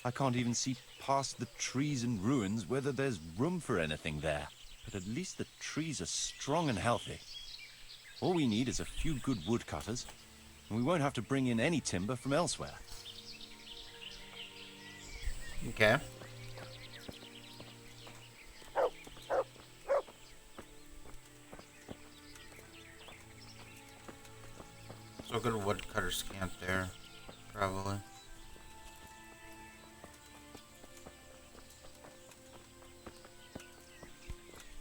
I can't even see past the trees and ruins whether there's room for anything there. But at least the trees are strong and healthy. All we need is a few good woodcutters, and we won't have to bring in any timber from elsewhere. Okay. So a good woodcutter's camp there, probably.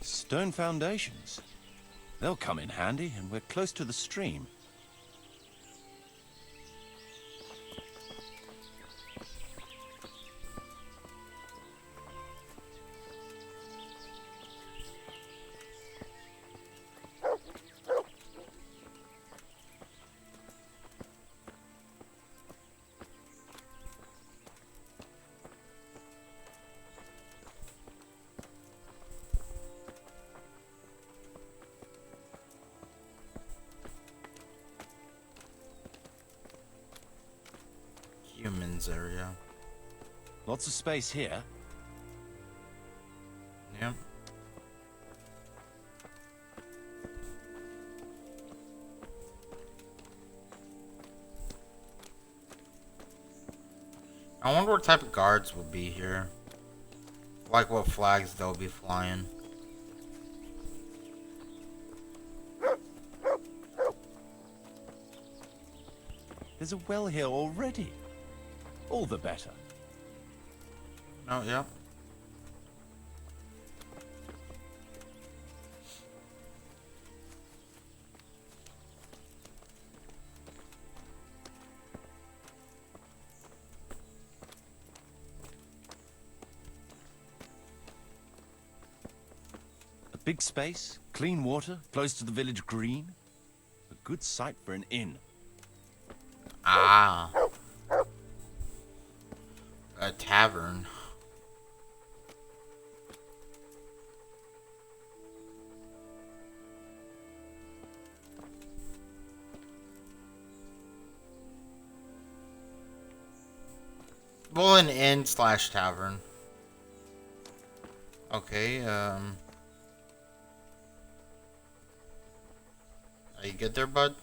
Stone foundations. They'll come in handy, and we're close to the stream. Humans area. Lots of space here. Yep. I wonder what type of guards will be here. Like what flags they'll be flying. There's a well here already. All the better. Oh, yeah. A big space, clean water, close to the village green. A good site for an inn. Ah. A tavern. Well, an inn slash tavern. Okay, Are you good there, bud?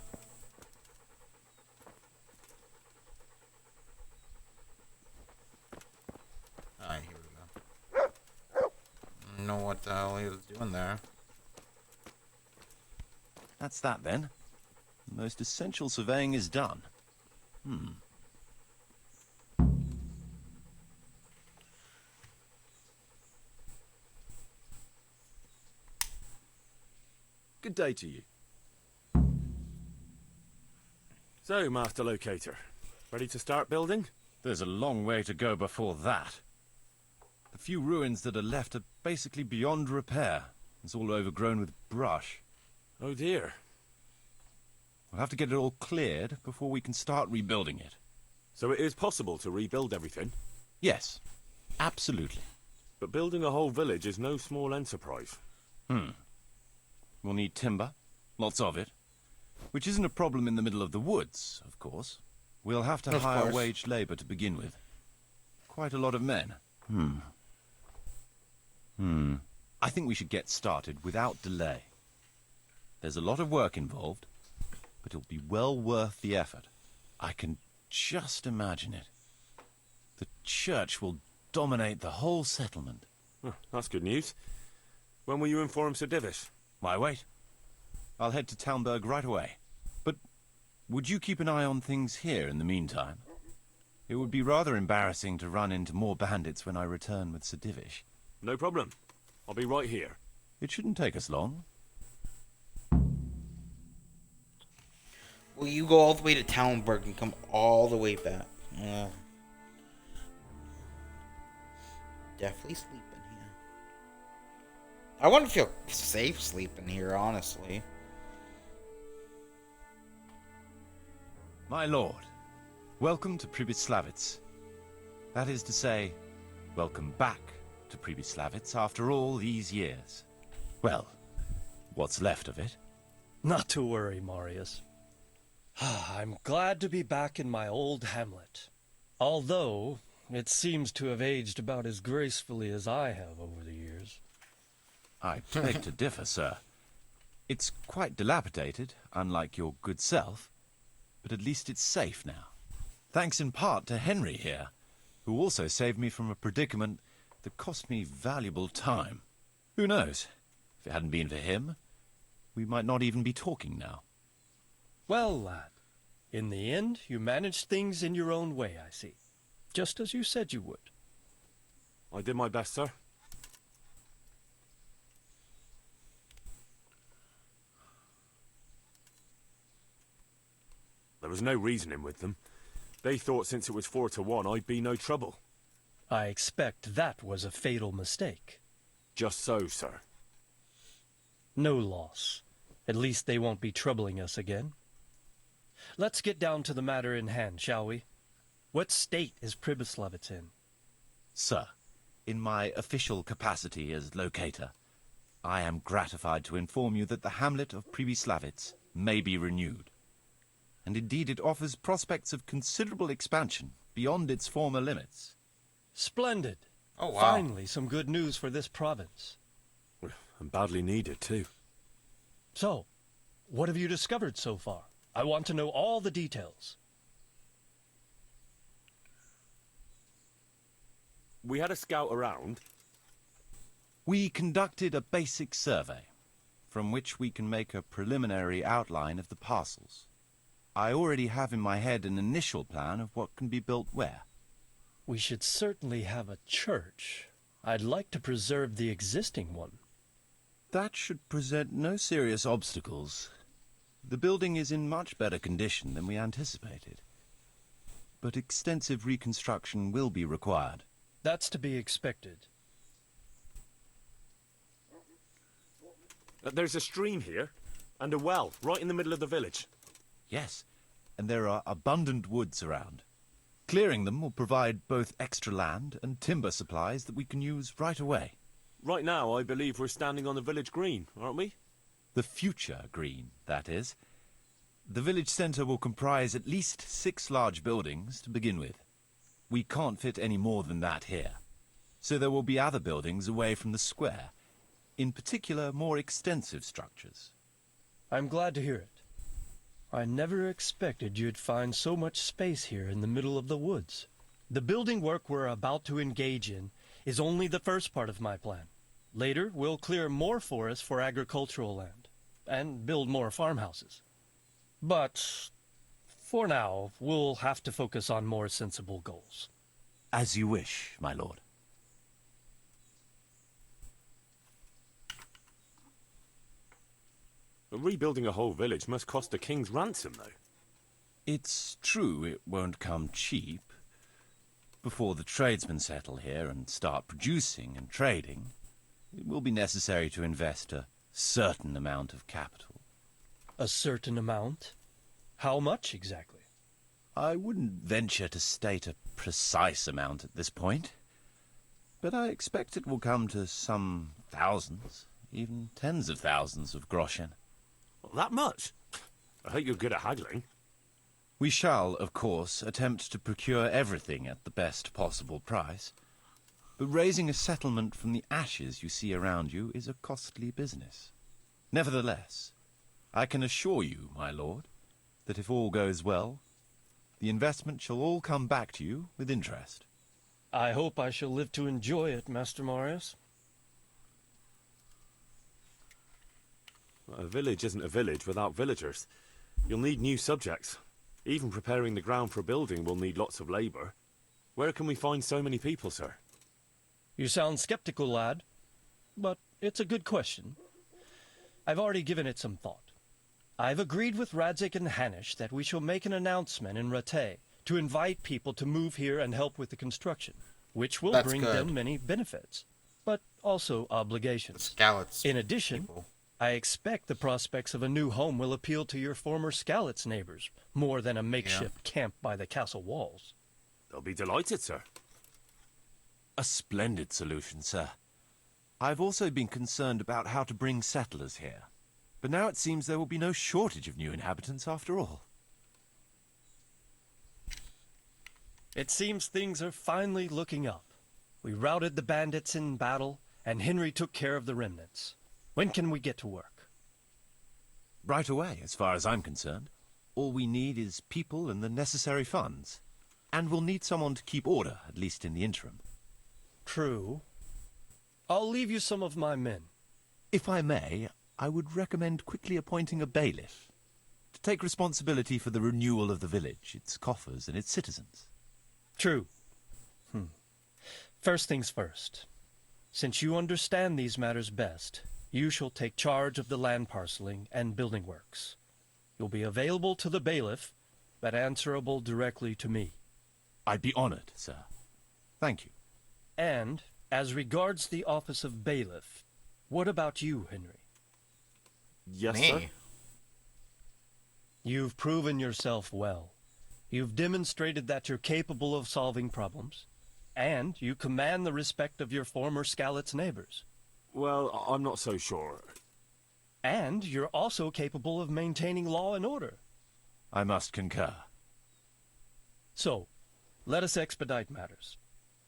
Alright, here we go. I don't know what the hell he was doing there. That's that then. The most essential surveying is done. Good day to you. So, Master Locator, ready to start building? There's a long way to go before that. The few ruins that are left are basically beyond repair. It's all overgrown with brush. Oh dear. We'll have to get it all cleared before we can start rebuilding it. So it is possible to rebuild everything? Yes, absolutely. But building a whole village is no small enterprise. We'll need timber, lots of it, which isn't a problem in the middle of the woods, of course. We'll have to hire wage labor to begin with. Quite a lot of men. I think we should get started without delay. There's a lot of work involved, but it'll be well worth the effort. I can just imagine it. The church will dominate the whole settlement. Oh, that's good news. When will you inform Sir Divish? Why wait? I'll head to Talmberg right away. But would you keep an eye on things here in the meantime? It would be rather embarrassing to run into more bandits when I return with Sir Divish. No problem. I'll be right here. It shouldn't take us long. Will you go all the way to Talmberg and come all the way back? Definitely sleep in here. I wouldn't feel safe sleeping here, honestly. My lord, welcome to Pribyslavitz. That is to say, welcome back to Pribyslavitz after all these years. Well, what's left of it. Not to worry, Marius. I'm glad to be back in my old hamlet. Although, It seems to have aged about as gracefully as I have over the years. I beg to differ, sir. It's quite dilapidated, unlike your good self, but at least it's safe now. Thanks in part to Henry here, who also saved me from a predicament that cost me valuable time. Who knows? If it hadn't been for him, we might not even be talking now. Well, lad, in the end, you managed things in your own way, I see. Just as you said you would. I did my best, sir. There was no reasoning with them. They thought since it was 4-1, I'd be no trouble. I expect that was a fatal mistake. Just so, sir. No loss. At least they won't be troubling us again. Let's get down to the matter in hand, shall we? What state is Pribyslavitz in? Sir, in my official capacity as locator, I am gratified to inform you that the hamlet of Pribyslavitz may be renewed. And indeed it offers prospects of considerable expansion beyond its former limits. Splendid. Oh, wow. Finally, some good news for this province. And badly needed, too. So, what have you discovered so far? I want to know all the details. We had a scout around. We conducted a basic survey, from which we can make a preliminary outline of the parcels. I already have in my head an initial plan of what can be built where. We should certainly have a church. I'd like to preserve the existing one. That should present no serious obstacles. The building is in much better condition than we anticipated. But extensive reconstruction will be required. That's to be expected. There's a stream here, and a well, right in the middle of the village. Yes, and there are abundant woods around. Clearing them will provide both extra land and timber supplies that we can use right away. Right now, I believe we're standing on the village green, aren't we? The future green, that is. The village centre will comprise at least 6 large buildings to begin with. We can't fit any more than that here. So there will be other buildings away from the square, in particular more extensive structures. I'm glad to hear it. I never expected you'd find so much space here in the middle of the woods. The building work we're about to engage in is only the first part of my plan. Later, we'll clear more forest for agricultural land and build more farmhouses. But for now, we'll have to focus on more sensible goals. As you wish, my lord. Rebuilding a whole village must cost a king's ransom, though. It's true it won't come cheap. Before the tradesmen settle here and start producing and trading, it will be necessary to invest a certain amount of capital. A certain amount? How much exactly? I wouldn't venture to state a precise amount at this point, but I expect it will come to some thousands, even tens of thousands of groschen. That much? I hope you're good at haggling. We shall, of course, attempt to procure everything at the best possible price, but raising a settlement from the ashes you see around you is a costly business. Nevertheless, I can assure you, my lord, that if all goes well, the investment shall all come back to you with interest. I hope I shall live to enjoy it, Master Marius. A village isn't a village without villagers. You'll need new subjects. Even preparing the ground for building will need lots of labour. Where can we find so many people, sir? You sound skeptical, lad, but it's a good question. I've already given it some thought. I've agreed with Radzik and Hanish that we shall make an announcement in Rattay to invite people to move here and help with the construction, which will That's bring good. them many benefits, but also obligations. Scouts. In addition, people. I expect the prospects of a new home will appeal to your former Skalitz neighbors, more than a makeshift camp by the castle walls. They'll be delighted, sir. A splendid solution, sir. I've also been concerned about how to bring settlers here, but now it seems there will be no shortage of new inhabitants after all. It seems things are finally looking up. We routed the bandits in battle, and Henry took care of the remnants. When can we get to work? Right away, as far as I'm concerned. All we need is people and the necessary funds. And we'll need someone to keep order, at least in the interim. True. I'll leave you some of my men. If I may, I would recommend quickly appointing a bailiff to take responsibility for the renewal of the village, its coffers and its citizens. True. First things first. Since you understand these matters best, you shall take charge of the land parceling and building works. You'll be available to the bailiff, but answerable directly to me. I'd be honored, sir. Thank you. And, as regards the office of bailiff, what about you, Henry? Yes, Me? sir. You've proven yourself well. You've demonstrated that you're capable of solving problems, and you command the respect of your former Skalitz neighbors. Well, I'm not so sure. And you're also capable of maintaining law and order. I must concur. So, let us expedite matters.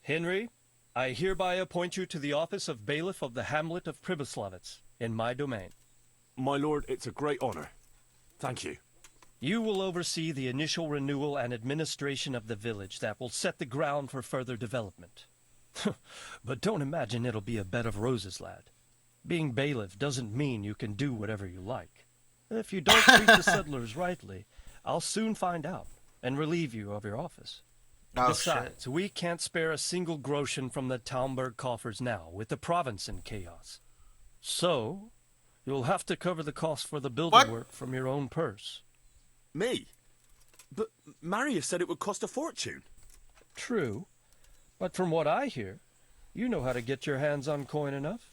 Henry, I hereby appoint you to the office of bailiff of the hamlet of Pribyslavitz, in my domain. My lord, it's a great honor. Thank you. You will oversee the initial renewal and administration of the village that will set the ground for further development. But don't imagine it'll be a bed of roses, lad. Being bailiff doesn't mean you can do whatever you like. If you don't treat the settlers rightly, I'll soon find out and relieve you of your office. Oh, Besides, we can't spare a single groschen from the Talmberg coffers now, with the province in chaos. So, you'll have to cover the cost for the building What? work from your own purse. Me? But Marius said it would cost a fortune. True, but from what I hear, you know how to get your hands on coin enough.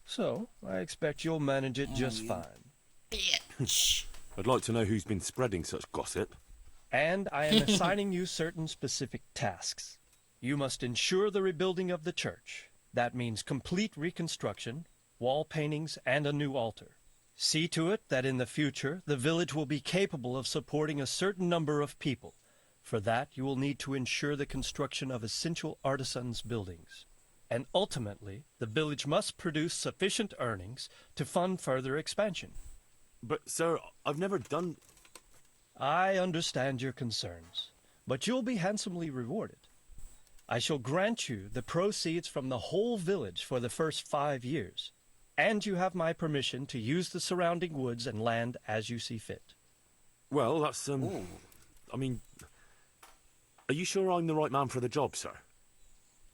So, I expect you'll manage it just fine. Bitch. I'd like to know who's been spreading such gossip. And I am assigning you certain specific tasks. You must ensure the rebuilding of the church. That means complete reconstruction, wall paintings, and a new altar. See to it that in the future, the village will be capable of supporting a certain number of people. For that, you will need to ensure the construction of essential artisans' buildings. And ultimately, the village must produce sufficient earnings to fund further expansion. But, sir, I've never done... I understand your concerns, but you'll be handsomely rewarded. I shall grant you the proceeds from the whole village for the first 5 years, and you have my permission to use the surrounding woods and land as you see fit. Well, that's, I mean... Are you sure I'm the right man for the job, sir?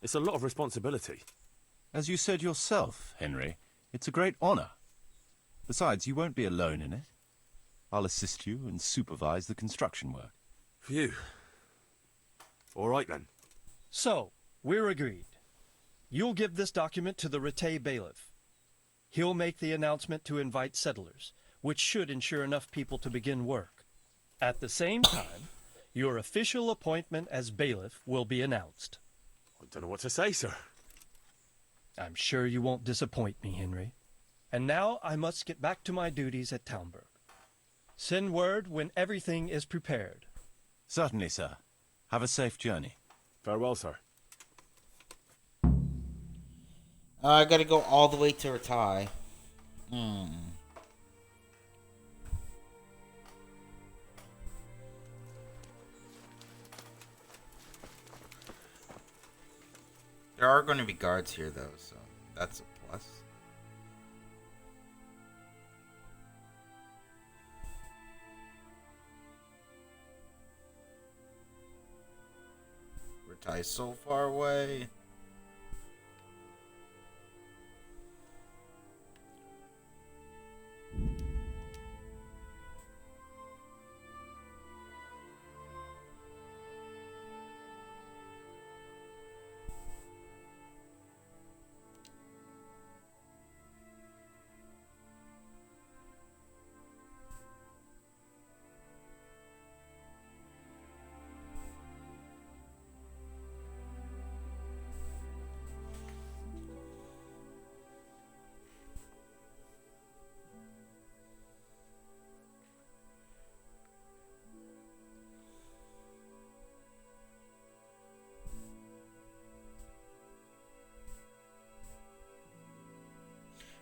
It's a lot of responsibility. As you said yourself, Henry, it's a great honor. Besides, you won't be alone in it. I'll assist you and supervise the construction work. Phew. All right, then. So, we're agreed. You'll give this document to the Rete bailiff. He'll make the announcement to invite settlers, which should ensure enough people to begin work. At the same time, your official appointment as bailiff will be announced. I don't know what to say, sir. I'm sure you won't disappoint me, Henry. And now I must get back to my duties at Talmberg. Send word when everything is prepared. Certainly, sir. Have a safe journey. Farewell, sir. I gotta go all the way to Ratai. There are going to be guards here, though, so that's a plus. Ratai is so far away.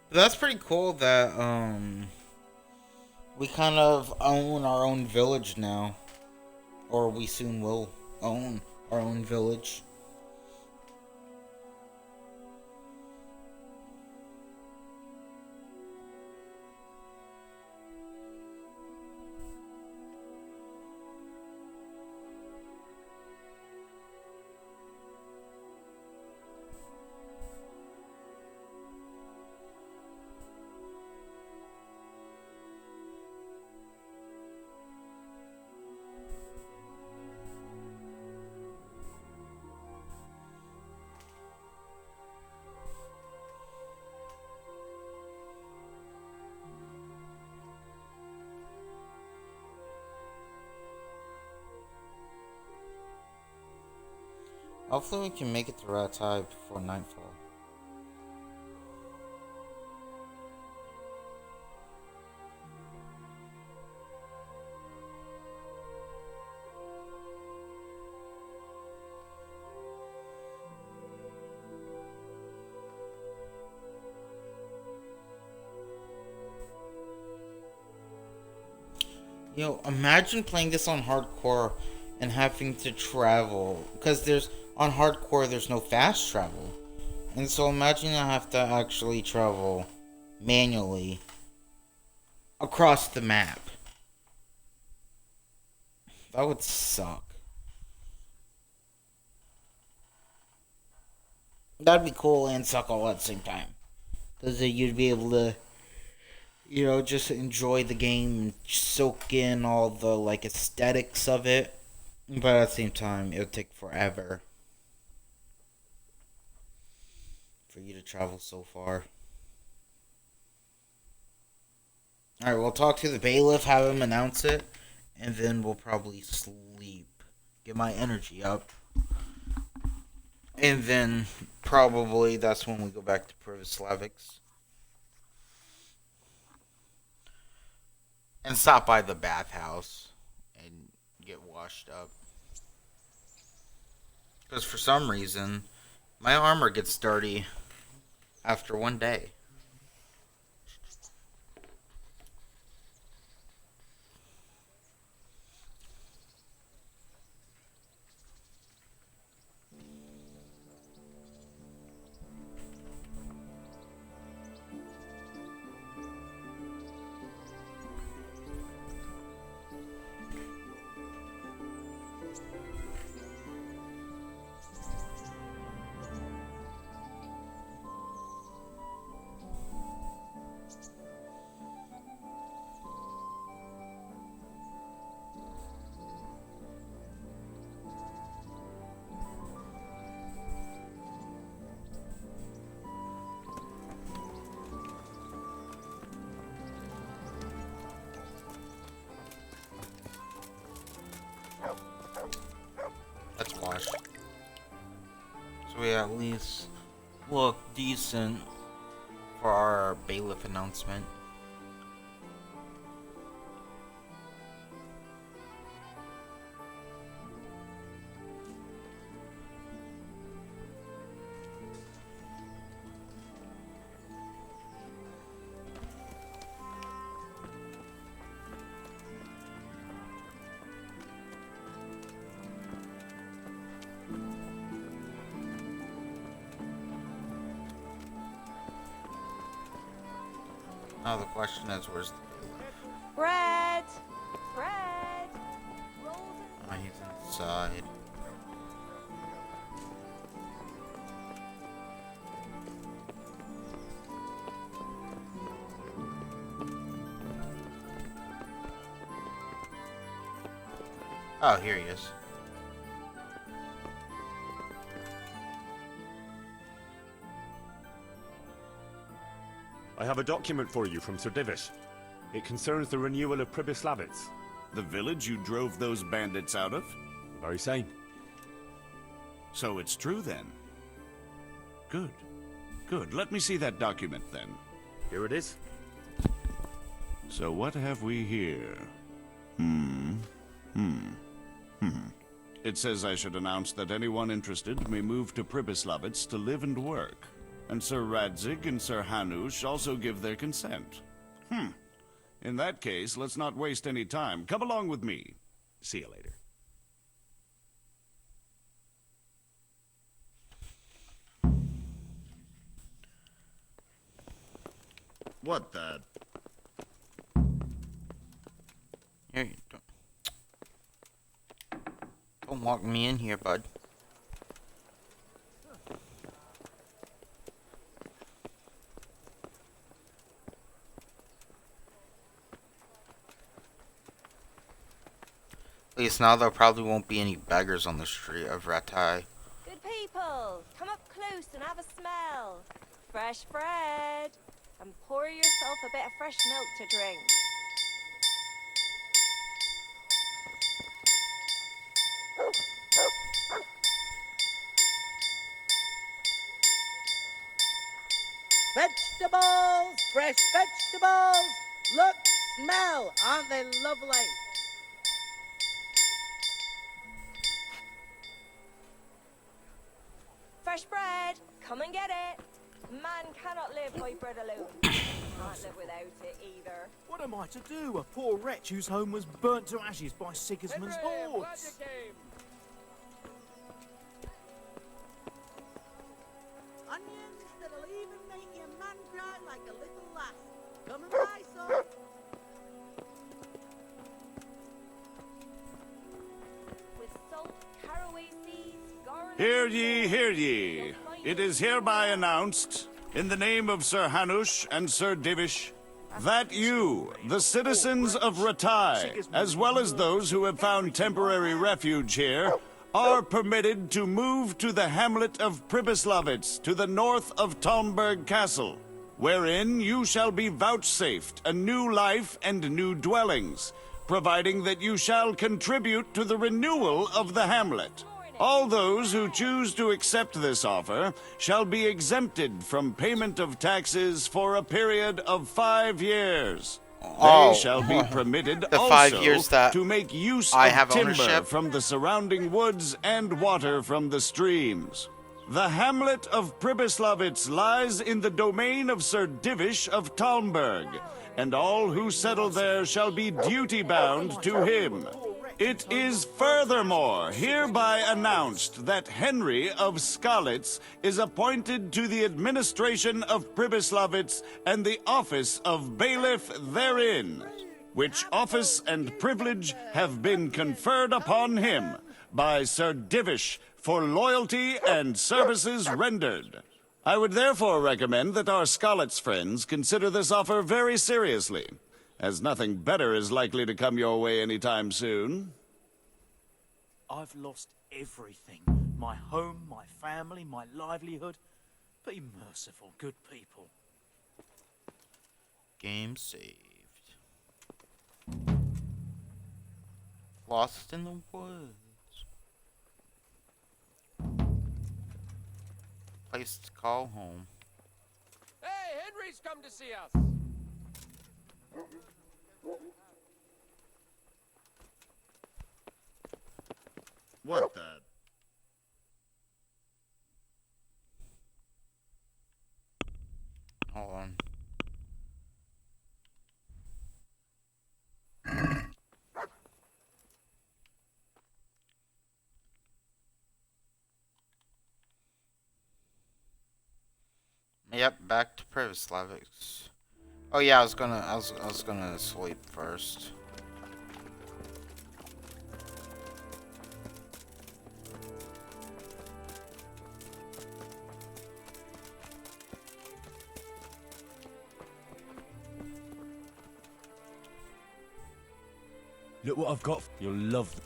But that's pretty cool that we kind of own our own village now, or we soon will own our own village. Hopefully we can make it to Rattay before nightfall. Yo, imagine playing this on hardcore and having to travel. Because on hardcore, there's no fast travel. And so imagine I have to actually travel manually across the map. That would suck. That'd be cool and suck all at the same time. Because you'd be able to, just enjoy the game and soak in all the, aesthetics of it. But at the same time, it would take forever for you to travel so far. Alright, we'll talk to the bailiff, have him announce it, and then we'll probably sleep. Get my energy up. And then probably that's when we go back to Privislavics. And stop by the bathhouse and get washed up. Because for some reason, my armor gets dirty after one day. Let's wash. So we at least look decent for our bailiff announcement. Now the question is, where's the bailiff? Bread! Bread! Rolls Oh, he's inside. Oh, here he is. I have a document for you from Sir Divish. It concerns the renewal of Pribyslavitz. The village you drove those bandits out of? Very same. So it's true then. Good. Good. Let me see that document then. Here it is. So what have we here? It says I should announce that anyone interested may move to Pribyslavitz to live and work. and Sir Radzig and Sir Hanush also give their consent. In that case, let's not waste any time. Come along with me. See you later. What the? Here, don't walk me in here, bud. At least now there probably won't be any beggars on the street of Ratai. Good people, come up close and have a smell. Fresh bread. And pour yourself a bit of fresh milk to drink. Vegetables! Fresh vegetables! Look, smell! Aren't they lovely? Fresh bread, come and get it. Man cannot live by bread alone. Can't live without it either. What am I to do? A poor wretch whose home was burnt to ashes by Sigismund's hordes. Onions that'll even make your man cry like a little lass. Come and buy some. With salt, caraway seeds, garlic... Hear ye. It is hereby announced, in the name of Sir Hanush and Sir Divish, that you, the citizens of Ratai, as well as those who have found temporary refuge here, are permitted to move to the hamlet of Pribyslavitz to the north of Talmberg Castle, wherein you shall be vouchsafed a new life and new dwellings, providing that you shall contribute to the renewal of the hamlet. All those who choose to accept this offer shall be exempted from payment of taxes for a period of 5 years. They shall be permitted The also 5 years that to make use I of have timber ownership. from the surrounding woods and water from the streams. The hamlet of Pribyslavitz lies in the domain of Sir Divish of Talmberg, and all who settle there shall be duty-bound to him. It is furthermore hereby announced that Henry of Skalitz is appointed to the administration of Pribyslavitz and the office of bailiff therein, which office and privilege have been conferred upon him by Sir Divish for loyalty and services rendered. I would therefore recommend that our Skalitz friends consider this offer very seriously, as nothing better is likely to come your way anytime soon. I've lost everything. My home, my family, my livelihood. Be merciful, good people. Game saved. Lost in the woods. Place to call home. Hey, Henry's come to see us. What the? Hold on. Yep, back to Pribyslavitz. Oh yeah, I was gonna sleep first. Look what I've got. You'll love them.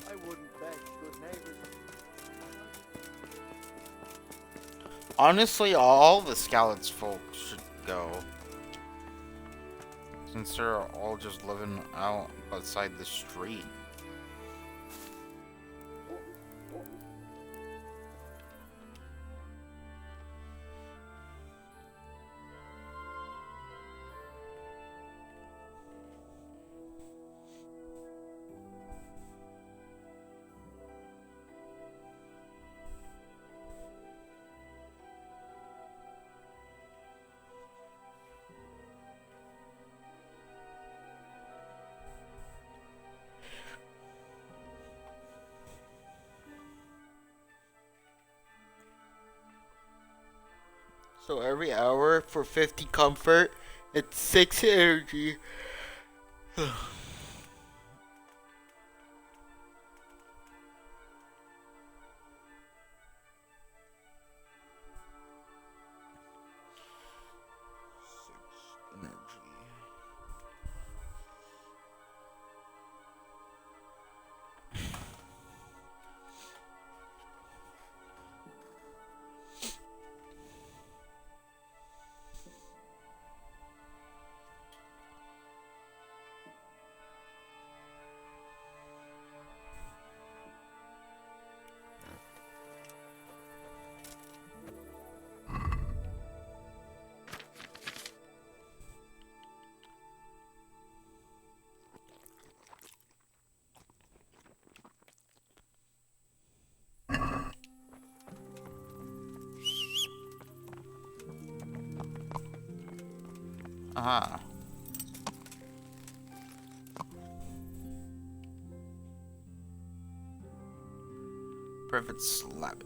I wouldn't beg good neighbors. Honestly, all the Skalitz folk should go. Since they're all just living out outside the street. So every hour for 50 comfort, it's 6 energy. Ah. Perfect slab.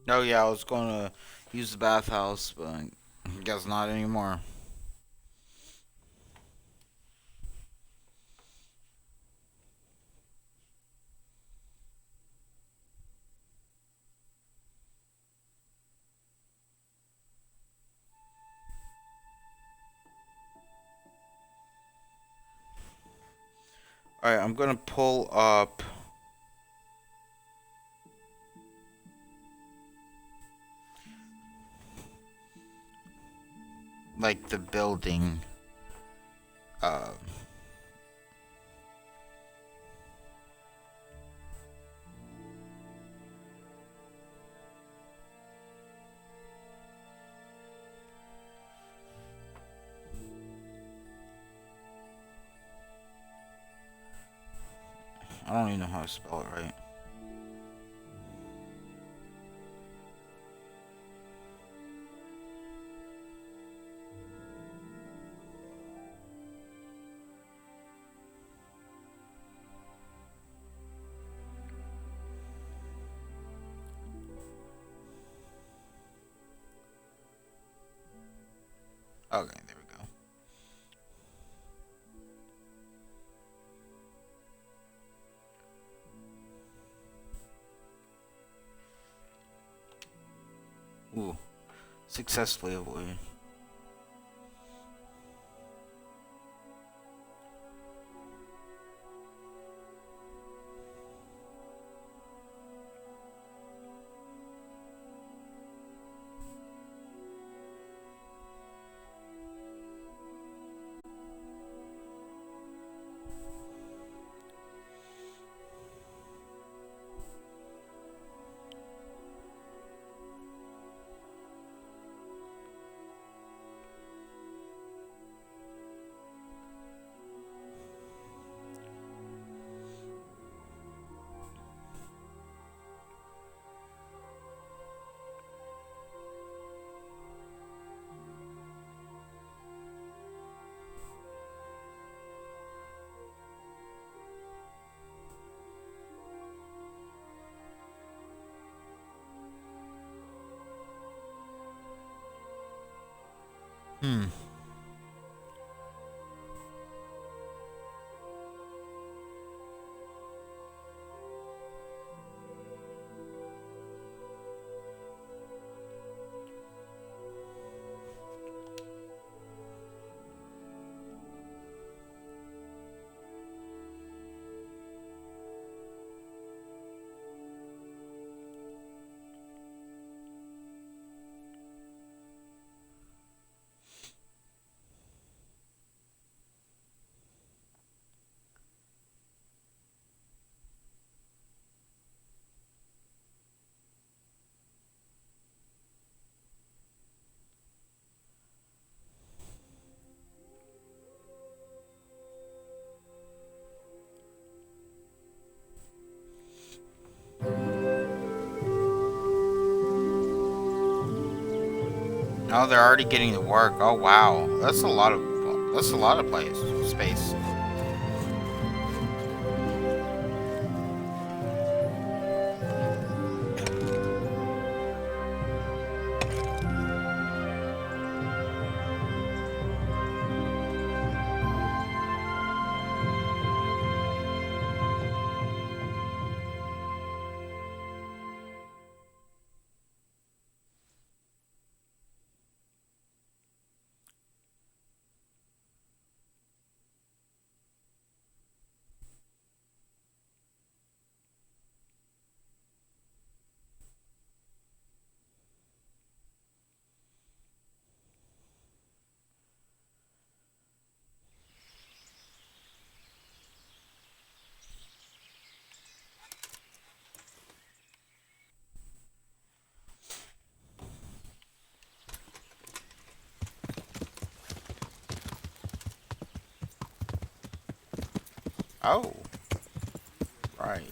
Oh yeah, I was gonna use the bathhouse, but I guess not anymore. Alright, I'm gonna pull up like the building. I don't even know how to spell it right. Okay, there we go. Ooh, successfully avoided. Hmm. Oh, they're already getting to work. Oh wow, that's a lot of place space. Oh. Right.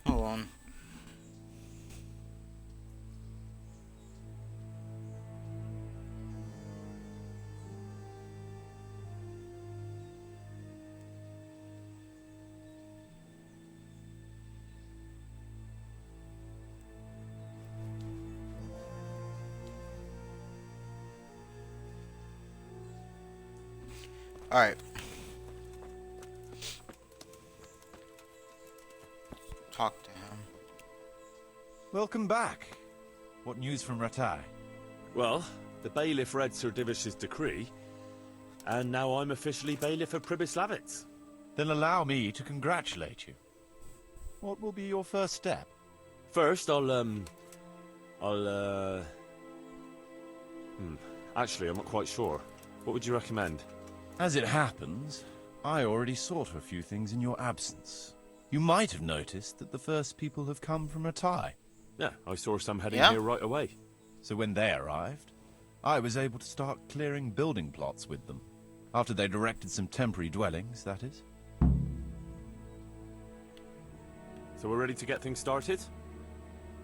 Hold on. All right. Talk to him. Welcome back. What news from Rattay? Well, the bailiff read Sir Divish's decree, and now I'm officially bailiff of Pribyslavitz. Then allow me to congratulate you. What will be your first step? First, actually, I'm not quite sure. What would you recommend? As it happens, I already saw to a few things in your absence. You might have noticed that the first people have come from Rattay. Yeah, I saw some heading Yeah? here right away. So when they arrived, I was able to start clearing building plots with them. After they'd erected some temporary dwellings, that is. So we're ready to get things started?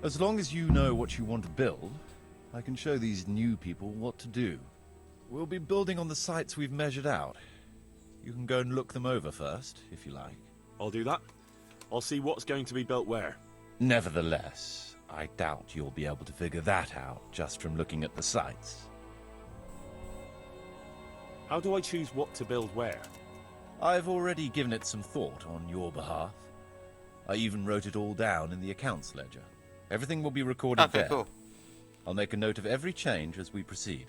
As long as you know what you want to build, I can show these new people what to do. We'll be building on the sites we've measured out. You can go and look them over first, if you like. I'll do that. I'll see what's going to be built where. Nevertheless, I doubt you'll be able to figure that out just from looking at the sites. How do I choose what to build where? I've already given it some thought on your behalf. I even wrote it all down in the accounts ledger. Everything will be recorded Okay, there. cool. I'll make a note of every change as we proceed.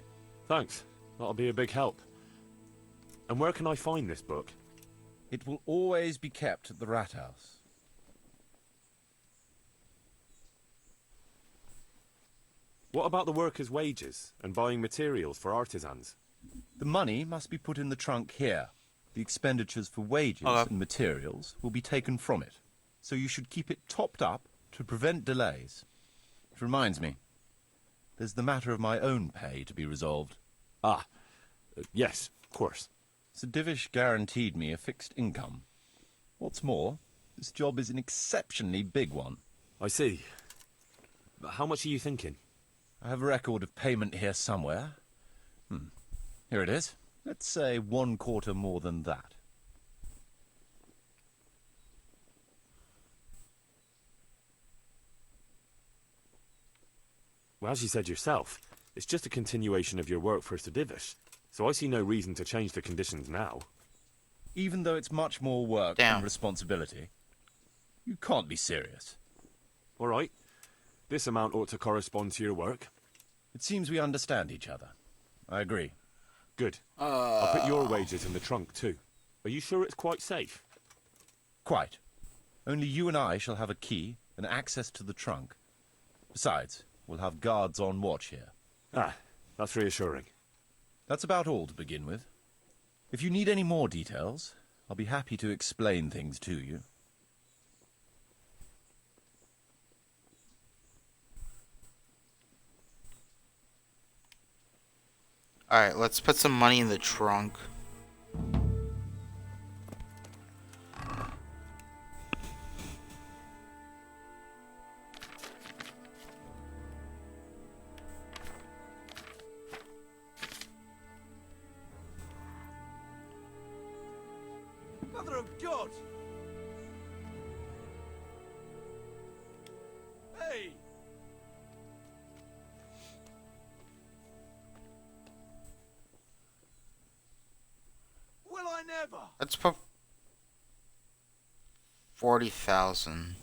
Thanks. That'll be a big help. And where can I find this book? It will always be kept at the Rat House. What about the workers' wages and buying materials for artisans? The money must be put in the trunk here. The expenditures for wages Okay. and materials will be taken from it. So you should keep it topped up to prevent delays. It reminds me, there's the matter of my own pay to be resolved. Yes, of course. Sir Divish guaranteed me a fixed income. What's more, this job is an exceptionally big one. I see. But how much are you thinking? I have a record of payment here somewhere. Here it is. Let's say 1/4 more than that. Well, as you said yourself, it's just a continuation of your work for Sir Divish. So I see no reason to change the conditions now. Even though it's much more work Damn. and responsibility. You can't be serious. All right. This amount ought to correspond to your work. It seems we understand each other. I agree. Good. I'll put your wages in the trunk too. Are you sure it's quite safe? Quite. Only you and I shall have a key and access to the trunk. Besides, we'll have guards on watch here. That's reassuring. That's about all to begin with. If you need any more details, I'll be happy to explain things to you. Alright, let's put some money in the trunk. Mother of God! Hey! Will I never? Let's put 40,000.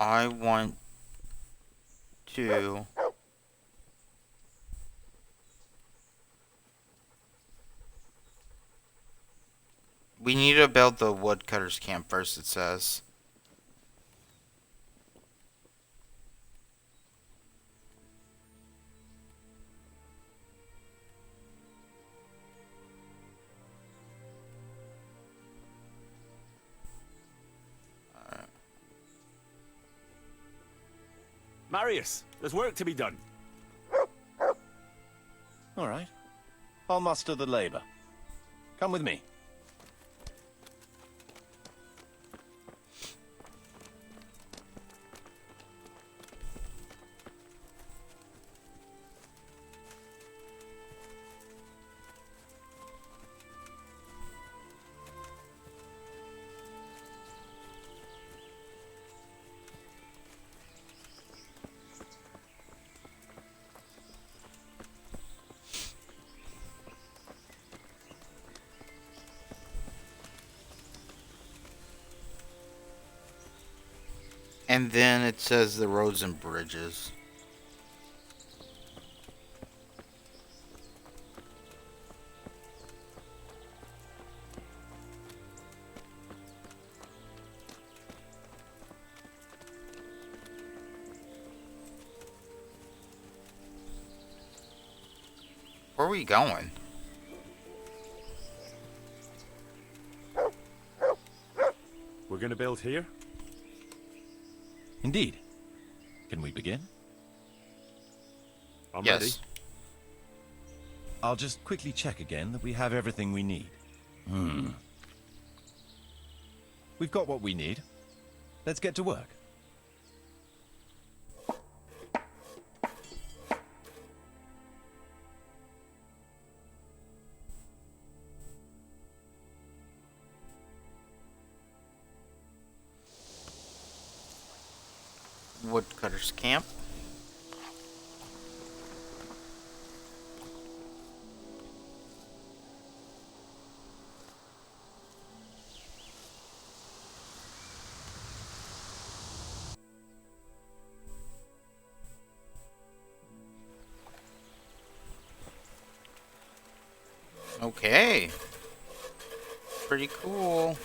I want to... We need to build the woodcutter's camp first, it says. Marius, there's work to be done. All right. I'll muster the labor. Come with me. And then it says the roads and bridges. Where are we going? We're gonna build here? Indeed. Can we begin? I'm Yes. ready. I'll just quickly check again that we have everything we need. We've got what we need. Let's get to work. Woodcutter's camp. Okay. Pretty cool.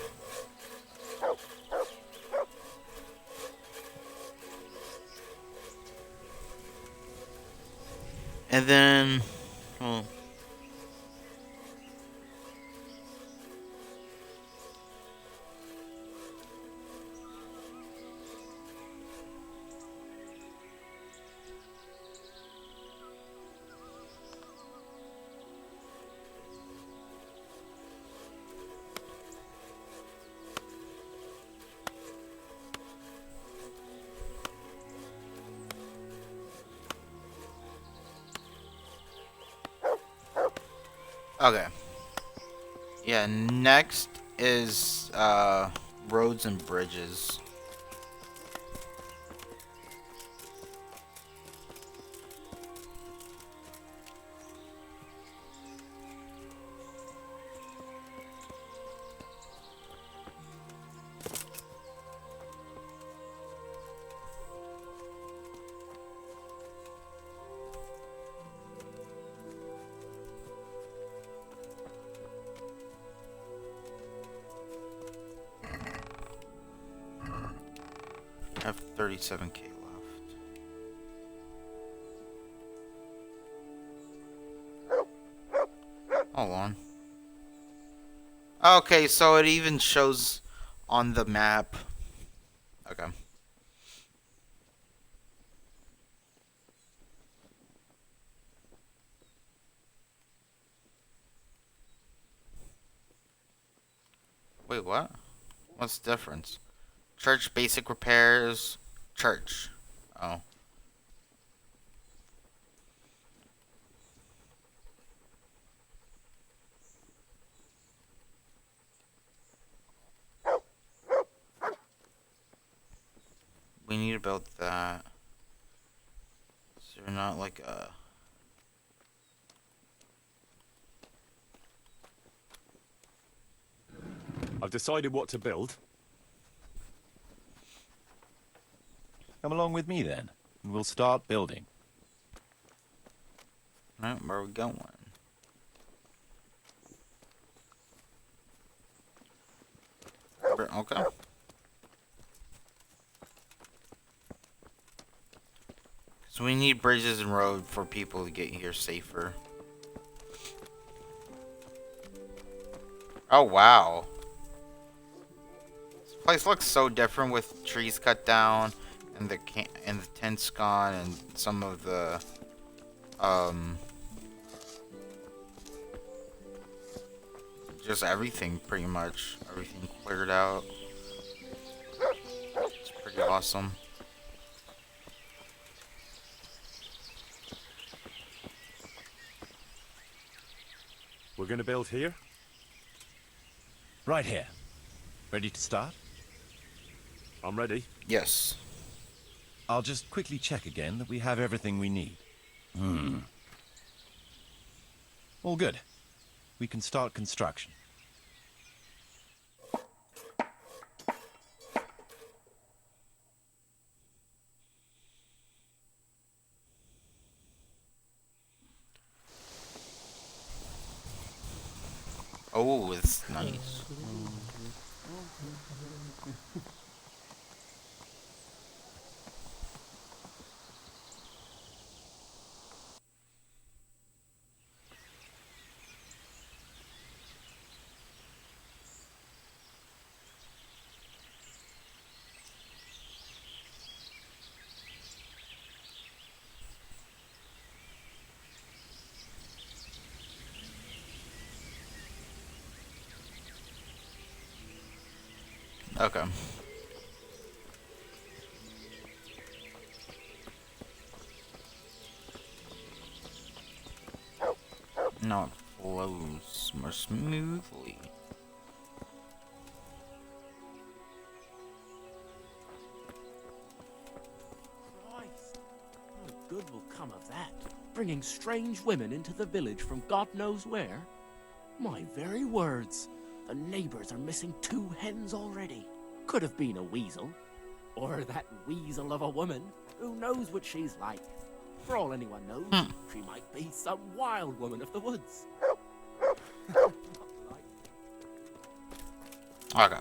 And then, oh. Okay. Yeah, next is roads and bridges. I have 37k left. Hold on. Okay, so it even shows on the map. Okay. Wait, what? What's the difference? Church basic repairs. Church. Oh. We need to build that. So we're not like a... I've decided what to build. Come along with me then, and we'll start building. Alright, where are we going? Okay. So we need bridges and road for people to get here safer. Oh wow. This place looks so different with trees cut down and the tents gone and some of the just everything pretty much. Everything cleared out. It's pretty awesome. We're gonna build here? Right here. Ready to start? I'm ready. Yes. I'll just quickly check again that we have everything we need. All good. We can start construction. Oh, it's nice. Okay. Now it flows more smoothly. Christ. No good will come of that. Bringing strange women into the village from God knows where. My very words. The neighbors are missing 2 hens already. Could have been a weasel. Or that weasel of a woman. Who knows what she's like? For all anyone knows, she might be some wild woman of the woods. Okay.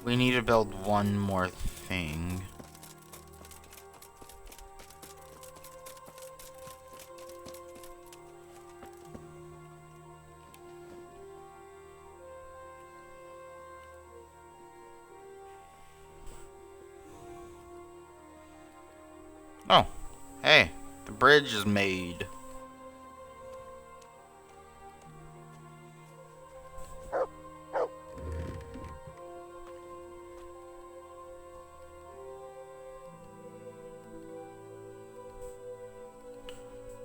We need to build one more thing. Oh, hey, the bridge is made.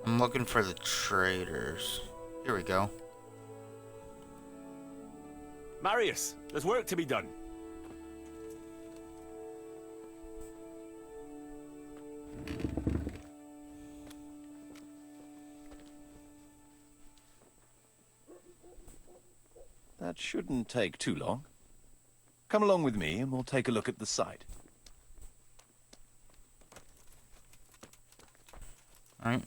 I'm looking for the traders. Here we go. Marius, there's work to be done. That shouldn't take too long. Come along with me and we'll take a look at the site. Alright.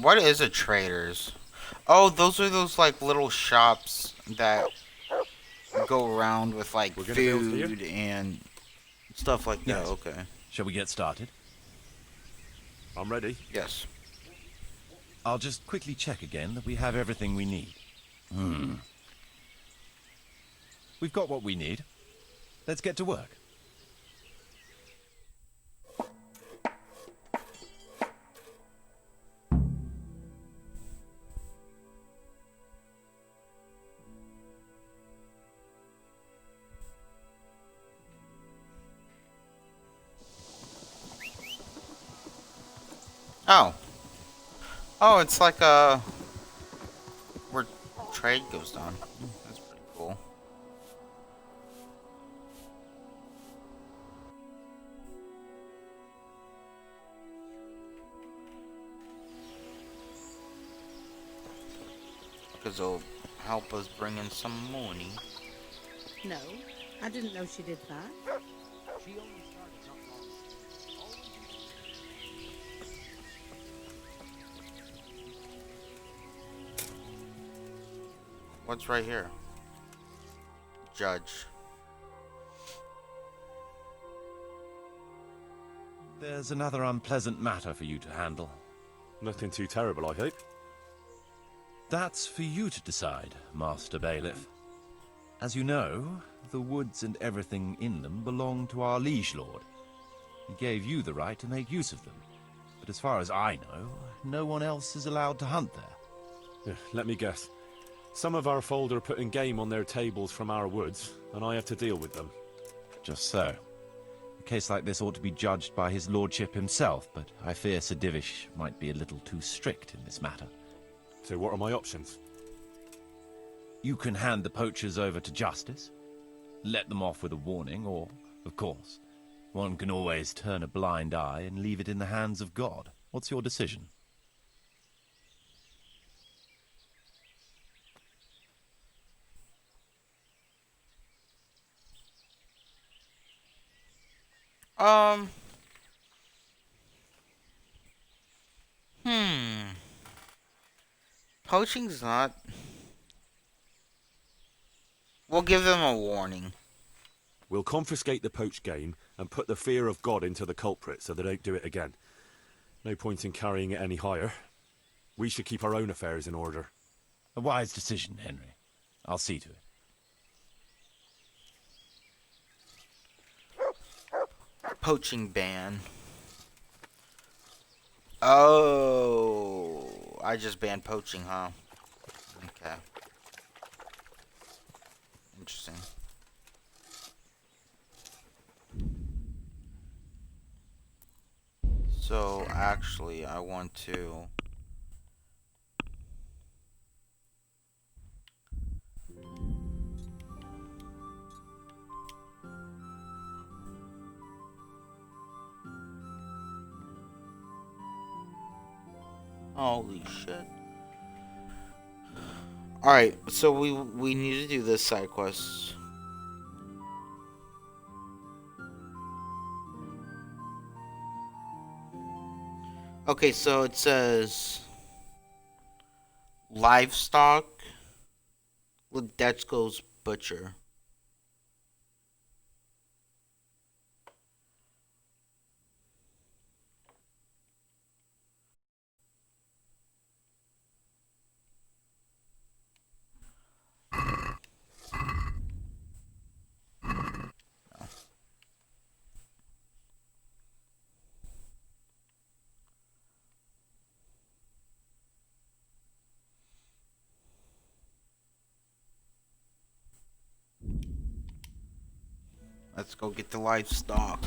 What is a traders? Oh, those are those like little shops that go around with like food and stuff like that. Yes. Okay. Shall we get started? I'm ready. Yes. I'll just quickly check again that we have everything we need. We've got what we need. Let's get to work. Oh. Oh, it's like where trade goes down. That's pretty cool. Because it'll help us bring in some money. No, I didn't know she did that. What's right here? Judge. There's another unpleasant matter for you to handle. Nothing too terrible, I hope. That's for you to decide, Master Bailiff. As you know, the woods and everything in them belong to our liege lord. He gave you the right to make use of them. But as far as I know, no one else is allowed to hunt there. Let me guess. Some of our fold are putting game on their tables from our woods, and I have to deal with them. Just so. A case like this ought to be judged by his lordship himself, but I fear Sir Divish might be a little too strict in this matter. So what are my options? You can hand the poachers over to justice, let them off with a warning, or, of course, one can always turn a blind eye and leave it in the hands of God. What's your decision? Poaching's not... We'll give them a warning. We'll confiscate the poached game and put the fear of God into the culprit so they don't do it again. No point in carrying it any higher. We should keep our own affairs in order. A wise decision, Henry. I'll see to it. Poaching ban. Oh, I just banned poaching, huh? Okay. Interesting. So, actually, I want to... Holy shit. Alright, so we need to do this side quest. Okay, so it says livestock. Ledechko's butcher. Let's go get the livestock.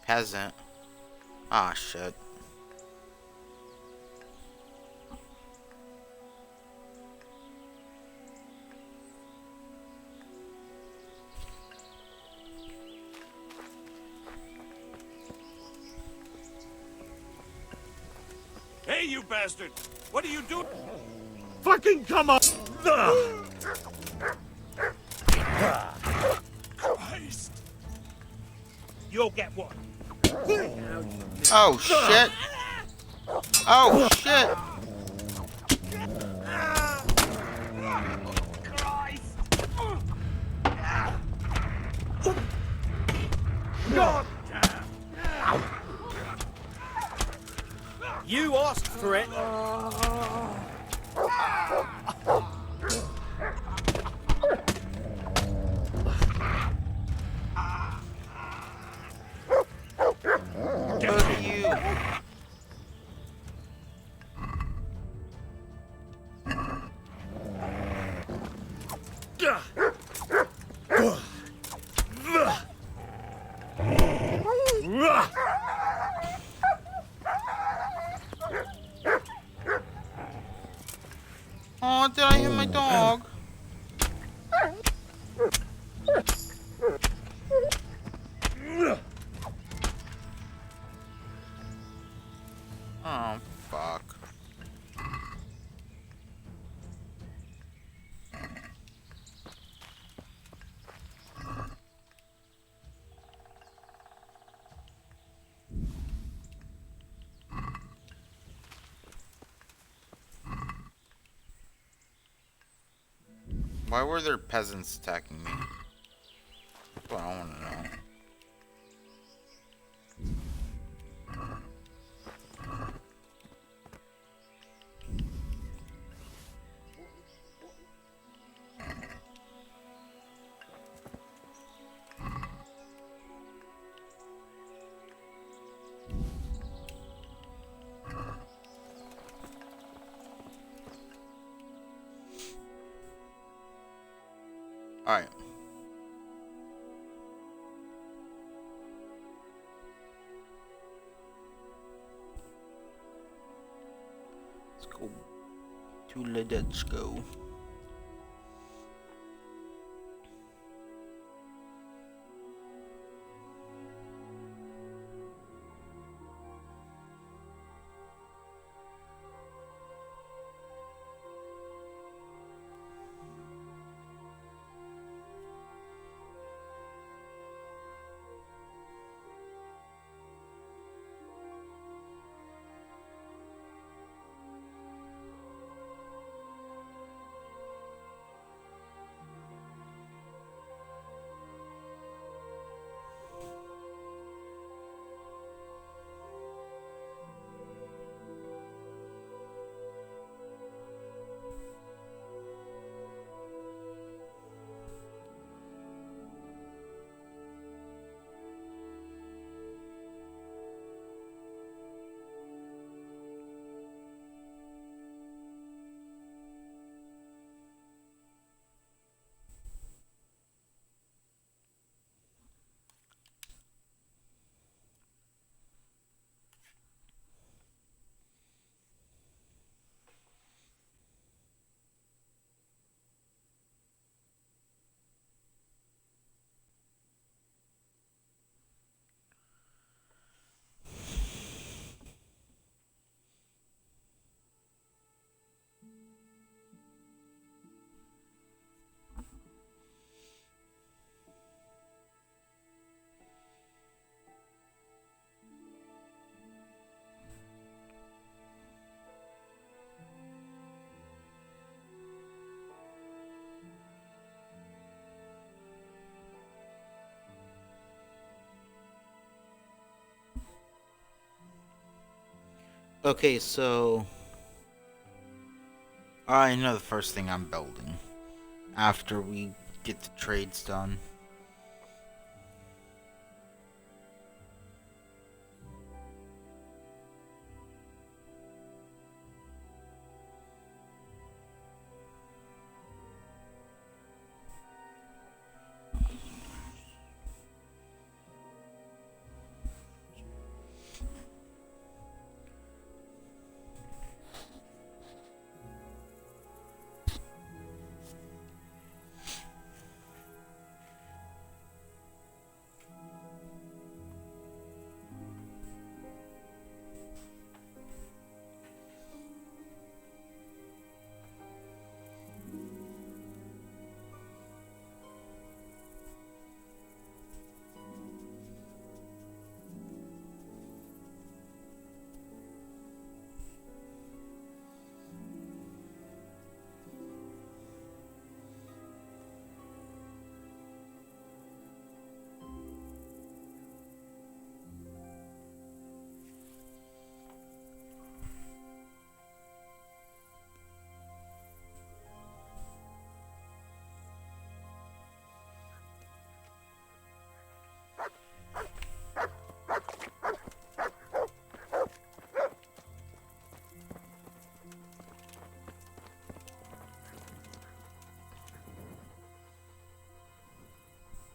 Peasant. Ah, shit. Hey, you bastard! What are you doing? Fucking come on! Christ! You'll get one. Oh, shit. Oh, shit. God damn! You asked for it. Look at you. Oh, fuck. Why were there peasants attacking me? That's what I want to know. Alright. Let's go to Let's go. Okay, so I know the first thing I'm building after we get the trades done.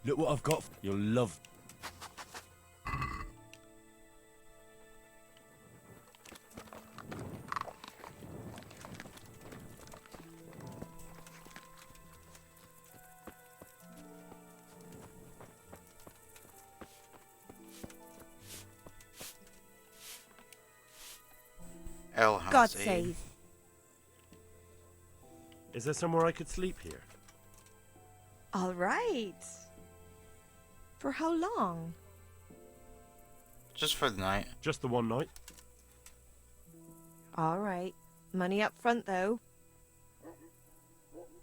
Look what I've got. You'll love. L house God save. save. Is there somewhere I could sleep here? All right. For how long? Just for the night. Just the one night? All right. Money up front, though.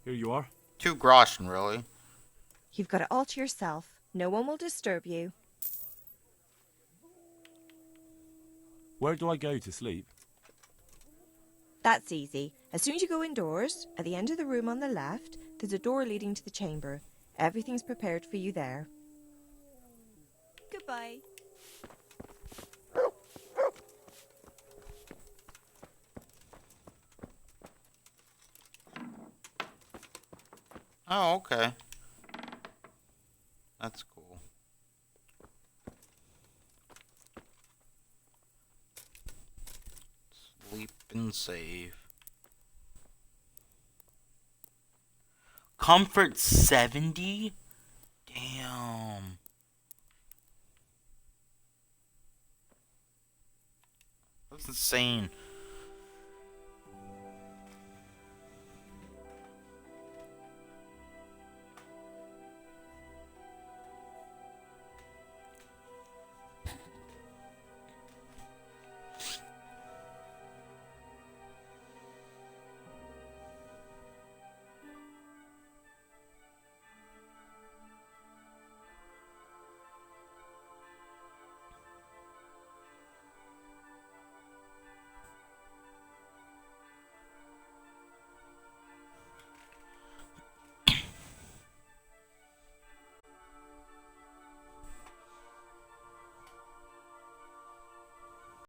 Here you are. 2 groschen, really. You've got it all to yourself. No one will disturb you. Where do I go to sleep? That's easy. As soon as you go indoors, at the end of the room on the left, there's a door leading to the chamber. Everything's prepared for you there. Goodbye. Oh, okay. That's cool. Sleep and save. Comfort 70? Damn. That's insane.